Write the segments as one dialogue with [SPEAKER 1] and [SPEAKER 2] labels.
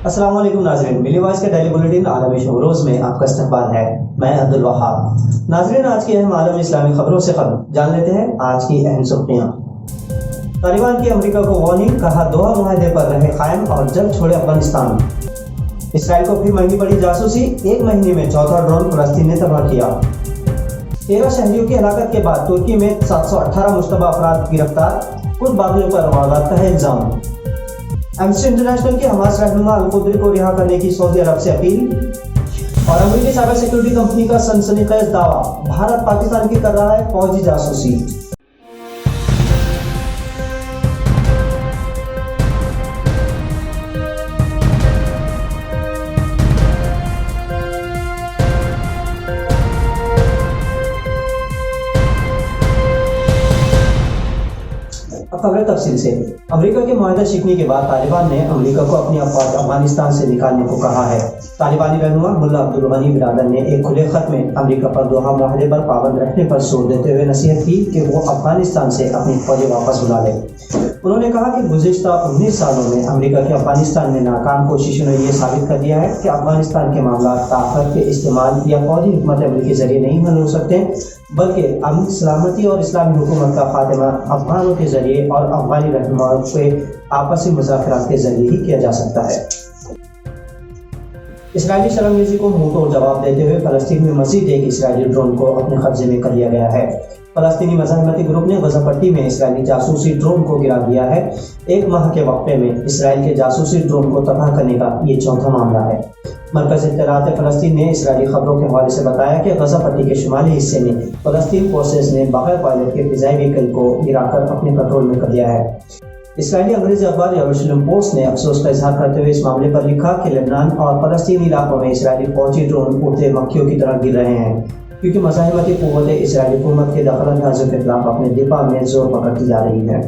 [SPEAKER 1] السلام علیکم ناظرین، ملی وائس کے ڈیلی بلیٹن عالمی شہروز میں آپ کا استقبال ہے۔ میں عبدالوہاب۔ ناظرین، آج کی اہم عالمی اسلامی خبروں سے قبل جان لیتے ہیں آج کی اہم سرخیاں۔ طالبان کی امریکہ کو وارننگ، کہا دوحہ معاہدے پر رہے قائم اور جلد چھوڑے افغانستان۔ اسرائیل کو پھر مہنگی پڑی جاسوسی، ایک مہینے میں چوتھا ڈرون فلسطین نے تباہ کیا۔ 13 شہریوں کی ہلاکت کے بعد ترکی میں 718 مشتبہ افراد گرفتار، خود باغیوں پر واردات کا ہے الزام۔ ایمنسٹی انٹرنیشنل کے حماس رہنما القدری کو رہا کرنے کی سعودی عرب سے اپیل، اور امریکی سائبر سیکورٹی کمپنی کا سنسنی خیز دعویٰ، بھارت پاکستان کی کر رہا ہے فوجی جاسوسی۔ خبریں تفصیل سے۔ امریکہ کے معاہدہ شکنی کے بعد طالبان نے امریکہ کو اپنی افواج افغانستان سے نکالنے کو کہا ہے۔ طالبانی رہنما ملا عبدالغنی برادر نے ایک کھلے خط میں امریکہ پر دوحہ معاہدے پر پابند رہنے پر زور دیتے ہوئے نصیحت کی کہ وہ افغانستان سے اپنی فوجیں واپس بلا لے۔ انہوں نے کہا کہ گزشتہ 19 سالوں میں امریکہ کی افغانستان میں ناکام کوششوں نے یہ ثابت کر دیا ہے کہ افغانستان کے معاملات طاقت کے استعمال یا فوجی حکمت عملی کے ذریعے نہیں حل ہو سکتے، بلکہ امن، سلامتی اور اسلامی حکومت کا خاتمہ افغانوں کے ذریعے اور افغانی رہنماؤں کے آپسی مذاکرات کے ذریعے ہی کیا جا سکتا ہے۔ اسرائیلی شرمگیزی کو منہ توڑ جواب دیتے ہوئے فلسطین میں مزید ایک اسرائیلی ڈرون کو اپنے قبضے میں کر لیا گیا ہے۔ فلسطینی مزاحمتی گروپ نے غزہ پٹی میں اسرائیلی جاسوسی ڈرون کو گرا دیا ہے۔ ایک ماہ کے وقفے میں اسرائیل کے جاسوسی ڈرون کو تباہ کرنے کا یہ چوتھا معاملہ ہے۔ مرکز اطلاعات فلسطین نے اسرائیلی خبروں کے حوالے سے بتایا کہ غزہ پٹی کے شمالی حصے میں فلسطین فورسز نے بغیر پائلٹ کے فضائی وہیکل کو گرا کر اپنے کنٹرول میں کر لیا ہے۔ اسرائیلی انگریزی اخبار یروشلم پوسٹ نے افسوس کا اظہار کرتے ہوئے اس معاملے پر لکھا کہ لبنان اور فلسطینی علاقوں میں اسرائیلی فوجی ڈرون اڑتے مکھیوں کی طرح گر رہے ہیں، کیونکہ مزاحمتی قوتیں اسرائیلی حکومت کے دخل اندازیوں کے خلاف اپنے دفاع میں زور پکڑتی جا رہی ہیں۔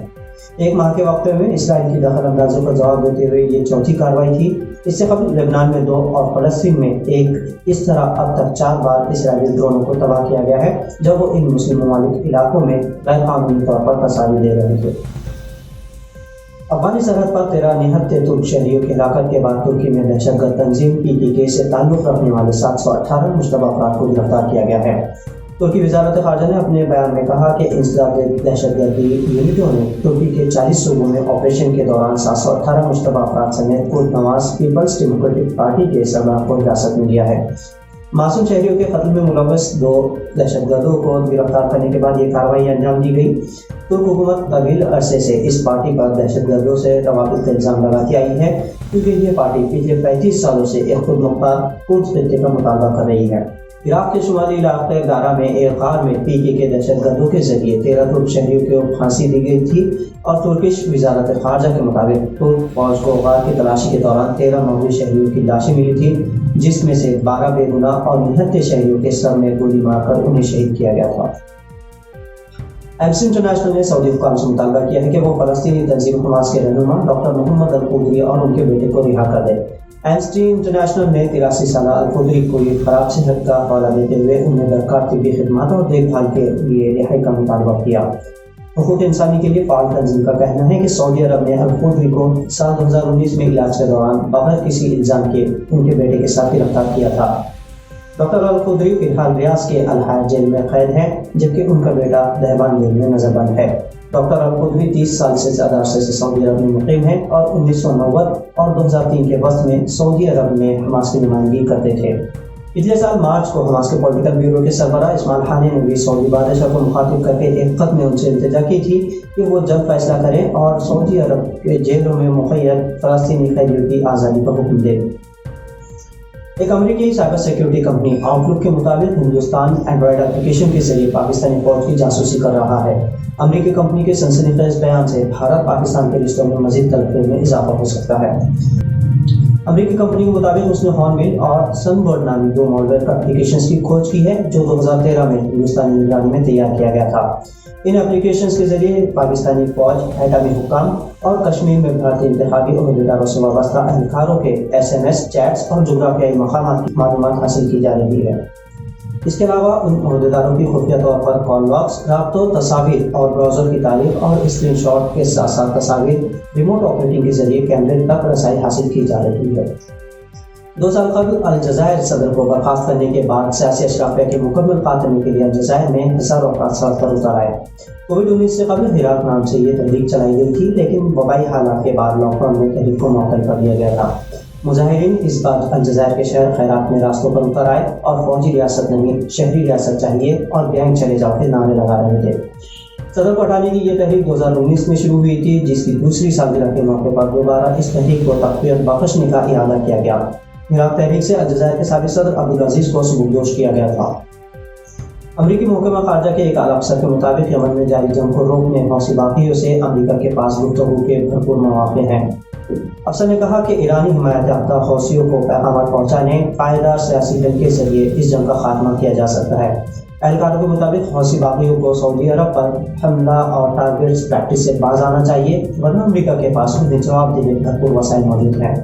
[SPEAKER 1] ایک ماہ کے وقفے میں اسرائیل کی دخل اندازیوں کا جواب دیتے ہوئے یہ چوتھی کارروائی تھی۔ اس سے قبل لبنان میں 2 اور فلسطین میں 1، اس طرح اب تک 4 بار اسرائیلی ڈرونوں کو تباہ کیا گیا ہے جب وہ ان مسلم ممالک علاقوں میں غیر قانونی طور پر تصاویر دے رہے تھے۔ افغانی سرحد پر 13 نہتے ترک شہریوں کی ہلاکت کے بعد ترکی میں دہشت گرد تنظیم PKK سے تعلق رکھنے والے 718 مشتبہ افراد کو گرفتار کیا گیا ہے۔ ترکی وزارت خارجہ نے اپنے بیان میں کہا کہ انسداد دہشت گردی یونٹوں نے ترکی کے 40 صوبوں میں آپریشن کے دوران 718 مشتبہ افراد سمیت کرد نواز پیپلز ڈیموکریٹک پارٹی کے سربراہ کو حراست میں لیا ہے۔ معصوم شہریوں کے قتل میں ملوث 2 دہشت گردوں کو گرفتار کرنے کے بعد یہ کارروائی انجام دی گئی۔ ترک حکومت طویل عرصے سے اس پارٹی پر دہشت گردوں سے روابط کا الزام لگاتی آئی ہے، کیونکہ یہ پارٹی پچھلے 35 سالوں سے ایک خود مختار قدس خطے کا مطالبہ کر رہی ہے۔ عراق کے شمالی علاقے دارا میں ایک غار میں PKK دہشت گردوں کے ذریعے 13 ترک شہریوں کو پھانسی دی گئی تھی، اور ترکش وزارت خارجہ کے مطابق ترک فوج کو غار کی تلاشی کے دوران 13 مغوی شہریوں کی لاشیں ملی تھی، جس میں سے 12 بے گناہ اور 69 شہریوں کے سر میں گولی مار کر انہیں شہید کیا گیا تھا۔ ایمنسٹی انٹرنیشنل نے سعودی حکام سے مطالبہ کیا ہے کہ وہ فلسطینی تنظیم حماس کے رہنما ڈاکٹر محمد القدری اور ان کے بیٹے کو رہا کر دے۔ ایمنسٹی انٹرنیشنل نے 83 سالہ القدری کو ایک خراب صحت کا حوالہ دیتے ہوئے انہیں درکار طبی خدمات اور دیکھ بھال کے لیے رہائی کا مطالبہ کیا۔ حقوق انسانی کے لیے فعال تنظیم کا کہنا ہے کہ سعودی عرب نے القدری کو سال 2019 میں علاج کے دوران بغیر کسی الزام کے ان کے بیٹے کے ساتھ گرفتار کیا تھا۔ ڈاکٹر القدری فی الحال ریاض کے الحیات جیل میں قید ہے، جبکہ ان کا بیٹا دہبان جیل میں نظر بند ہے۔ ڈاکٹر القدری 30 سال سے زیادہ عرصے سے سعودی عرب میں مقیم ہیں اور 1990 اور 2003 کے وسط میں سعودی عرب میں حماس کی نمائندگی کرتے تھے۔ پچھلے سال مارچ کو حماس کے پولیٹیکل بیورو کے سربراہ اسماعیل حانی نے بھی سعودی بادشاہ کو مخاطب کر کے ایک خط میں ان سے التجا کی تھی کہ وہ جلد فیصلہ کریں اور سعودی عرب کے جیلوں میں مقید فلسطینی قیدیوں کی آزادی کا حکم دیں۔ ایک امریکی سائبر سیکورٹی کمپنی آؤٹ لک کے مطابق ہندوستان اینڈرائیڈ اپلیکیشن کے ذریعے پاکستانی فوج کی جاسوسی کر رہا ہے۔ امریکی کمپنی کے سنسنی خیز بیان سے بھارت پاکستان کے رشتوں میں مزید تلخی میں اضافہ ہو سکتا ہے۔ امریکی کمپنی کے مطابق اس نے ہارنبل اور سن برڈ نامی 2 مالویئر اپلیکیشنز کی کھوج کی ہے جو 2013 میں ہندوستانی نگرانی میں تیار کیا گیا تھا۔ ان اپلیکیشنز کے ذریعے پاکستانی فوج، حکامی حکام اور کشمیر میں بھارتی انتخابی عہدیداروں سے وابستہ اہلکاروں کے SMS چیٹس اور جغرافیائی مقامات کی معلومات حاصل کی جا رہی ہے۔ اس کے علاوہ ان عہدیداروں کی خفیہ طور پر کال لاگس، رابطوں، تصاویر اور براؤزر کی تاریخ اور اسکرین شاٹ کے ساتھ ساتھ تصاویر ریموٹ آپریٹنگ کے ذریعے کیمرے تک رسائی حاصل کی جا رہی ہے۔ 2 سال قبل الجزائر صدر کو برخاست کرنے کے بعد سیاسی اشرافیہ کے مکمل خاتمے کے لیے الجزائر میں ہزاروں افراد سڑک پر اتر آئے۔ کووڈ-19 سے قبل ہراک نام سے یہ تحریک چلائی گئی تھی، لیکن وبائی حالات کے بعد لاک ڈاؤن میں تحریک کو معطل کر دیا گیا تھا۔ مظاہرین اس بار الجزائر کے شہر خیرات میں راستوں پر اتر آئے اور فوجی ریاست نہیں، شہری ریاست چاہیے اور گینگ چلے جاؤ کے نعرے لگا رہے تھے۔ صدر کو ہٹانے کی یہ تحریک 2019 میں شروع ہوئی تھی، جس کی دوسری سالگرہ کے موقع پر دوبارہ اس تحریک کو تقویت بخشنے کا ارادہ کیا گیا۔ عراق تحریک سے الجزائر کے سابق صدر عبدالعزیز کو سبکدوش کیا گیا تھا۔ امریکی محکمہ خارجہ کے ایک اعلیٰ افسر کے مطابق یمن میں جاری جنگ کو روکنے حوثی باغیوں سے امریکہ کے پاس گفتگو کے بھرپور مواقع ہیں۔ افسر نے کہا کہ ایرانی حمایت یافتہ حوثیوں کو پیغامات پہنچانے پائیدار سیاسی حل کے ذریعے اس جنگ کا خاتمہ کیا جا سکتا ہے۔ اہلکاروں کے مطابق حوثی باغیوں کو سعودی عرب پر حملہ اور ٹارگیٹس پریکٹس سے باز آنا چاہیے، ورنہ امریکہ کے پاس انہیں جواب دینے بھرپور وسائل موجود ہیں۔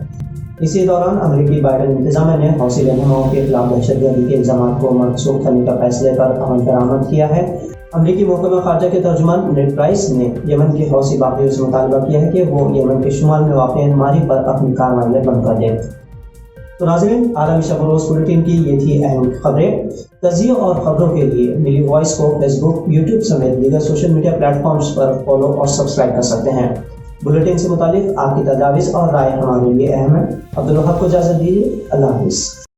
[SPEAKER 1] اسی دوران امریکی بائیڈن انتظامیہ نے حوثی رہنماؤں کے خلاف دہشت گردی کے الزامات کو منسوخ کرنے کا فیصلے پر عمل درآمد کیا ہے۔ امریکی محکمہ خارجہ کے ترجمان نیڈ پرائس نے یمن کے حوثی باغیوں سے مطالبہ کیا ہے کہ وہ یمن کے شمال میں واقع ماری پر اپنی کارروائیاں بند کر دیں۔ تو ناظرین، عالمی شب و روز بلیٹن کی یہ تھی اہم خبریں۔ تجزیوں اور خبروں کے لیے میری وائس کو فیس بک، یوٹیوب سمیت دیگر سوشل میڈیا پلیٹ فارمز پر فالو اور سبسکرائب کر سکتے ہیں۔ بلیٹن سے متعلق آپ کی تجاویز اور رائے ہمارے لیے اہم ہے۔ عبدالوہاب کو اجازت دیجیے، اللہ حافظ۔